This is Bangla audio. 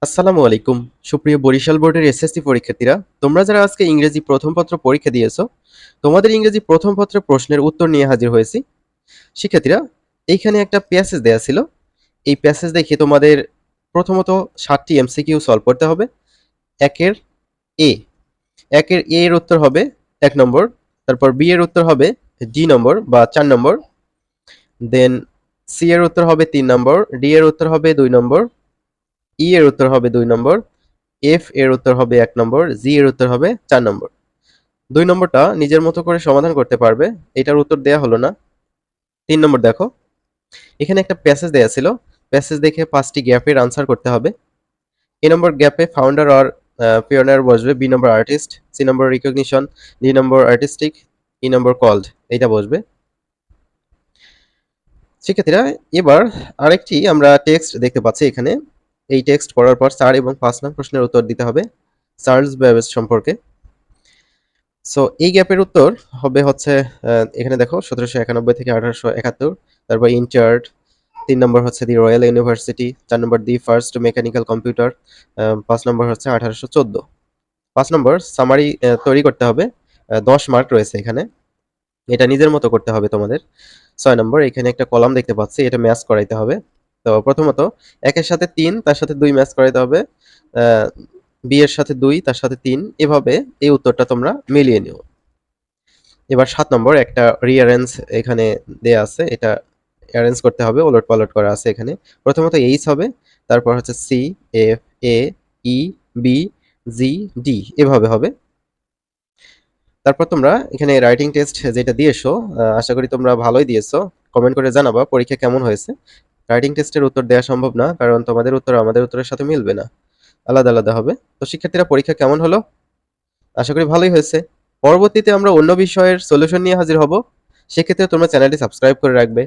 আসসালামু আলাইকুম। সুপ্রিয় বরিশাল বোর্ডের এসএসসি পরীক্ষার্থীরা, তোমরা যারা আজকে ইংরেজি প্রথম পত্র পরীক্ষা দিয়েছো, তোমাদের ইংরেজি প্রথম পত্রের প্রশ্নের উত্তর নিয়ে হাজির হয়েছি। শিক্ষার্থীরা, এইখানে একটা প্যাসেজ দেয়া ছিল। এই প্যাসেজ দেখে তোমাদের প্রথমত ৭টি এমসিকিউ সলভ করতে হবে। একের এ একের এ এর উত্তর হবে ১ নম্বর, তারপর বি এর উত্তর হবে ডি নম্বর বা ৪ নম্বর, দেন সি এর উত্তর হবে ৩ নম্বর, ডি এর উত্তর হবে ২ নম্বর, ই এর উত্তর হবে ২ নম্বর, এফ এর উত্তর হবে ১ নম্বর, জি এর উত্তর হবে ৪ নম্বর। ২ নম্বরটা নিজের মতো করে সমাধান করতে পারবে, এটার উত্তর দেয়া হলো না। ৩ নম্বর দেখো, এখানে একটা প্যাসেজ দেয়া ছিল, প্যাসেজ দেখে ৫টি গ্যাপের আনসার করতে হবে। এ নম্বর গ্যাপে ফাউন্ডার অর পিওনিয়ার বসবে, বি নম্বর আর্টিস্ট, সি নম্বর রিকগনিশন, ডি নম্বর আর্টিস্টিক, ই নম্বর কল্ড, এইটা বসবে। শিক্ষার্থীরা, এবার আরেকটি আমরা টেক্সট দেখতে পাচ্ছি এখানে। এই টেক্সট পড়ার পর ৪ এবং ৫ নং প্রশ্নের উত্তর দিতে হবে চার্লস ব্যাবেজ সম্পর্কে। সো এই গ্যাপের উত্তর হবে হচ্ছে এখানে দেখো ১৭৯১ থেকে ১৮৭১, তারপর ইনচার্ট, ৩ নম্বর হচ্ছে the royal university, ৪ number the first mechanical computer, ৫ number হচ্ছে ১৮১৪। ৫ নম্বর সামারি তৈরি করতে হবে। ১০ মার্ক রয়েছে এখানে। এটা নিজের মতো করতে হবে তোমাদের। ৬ নম্বর এখানে একটা কলাম দেখতে পাচ্ছি, এটা ম্যাচ করাইতে হবে। তো প্রথমত ১ এর সাথে ৩, তার সাথে ২ ম্যাচ করাইতে হবে। আ বি এর সাথে ২, তার সাথে ৩, এভাবে এই উত্তরটা তোমরা মিলিয়ে নিও। এবার ৭ নম্বর একটা রিঅ্যারেঞ্জ এখানে দেয়া আছে, এটা অ্যারেঞ্জ করতে হবে, ওলটপালট করা আছে এখানে। প্রথমত এইচ হবে, তারপর হচ্ছে সি, এফ, এ, ই, বি, জি, ডি, এভাবে হবে। তারপর তোমরা এখানে রাইটিং টেস্ট যেটা দিয়েছো, আশা করি তোমরা ভালোই দিয়েছো। কমেন্ট করে জানাবা পরীক্ষা কেমন হয়েছে। রাইটিং টেস্টের উত্তর দেওয়া সম্ভব না, কারণ তোমাদের উত্তর আমাদের উত্তরের সাথে মিলবে না, আলাদা আলাদা হবে। তো শিক্ষার্থীরা, পরীক্ষা কেমন হলো? আশা করি ভালোই হয়েছে। পরবর্তীতে আমরা অন্য বিষয়ের সলিউশন নিয়ে হাজির হব। সেক্ষেত্রে তোমরা চ্যানেলটি সাবস্ক্রাইব করে রাখবে।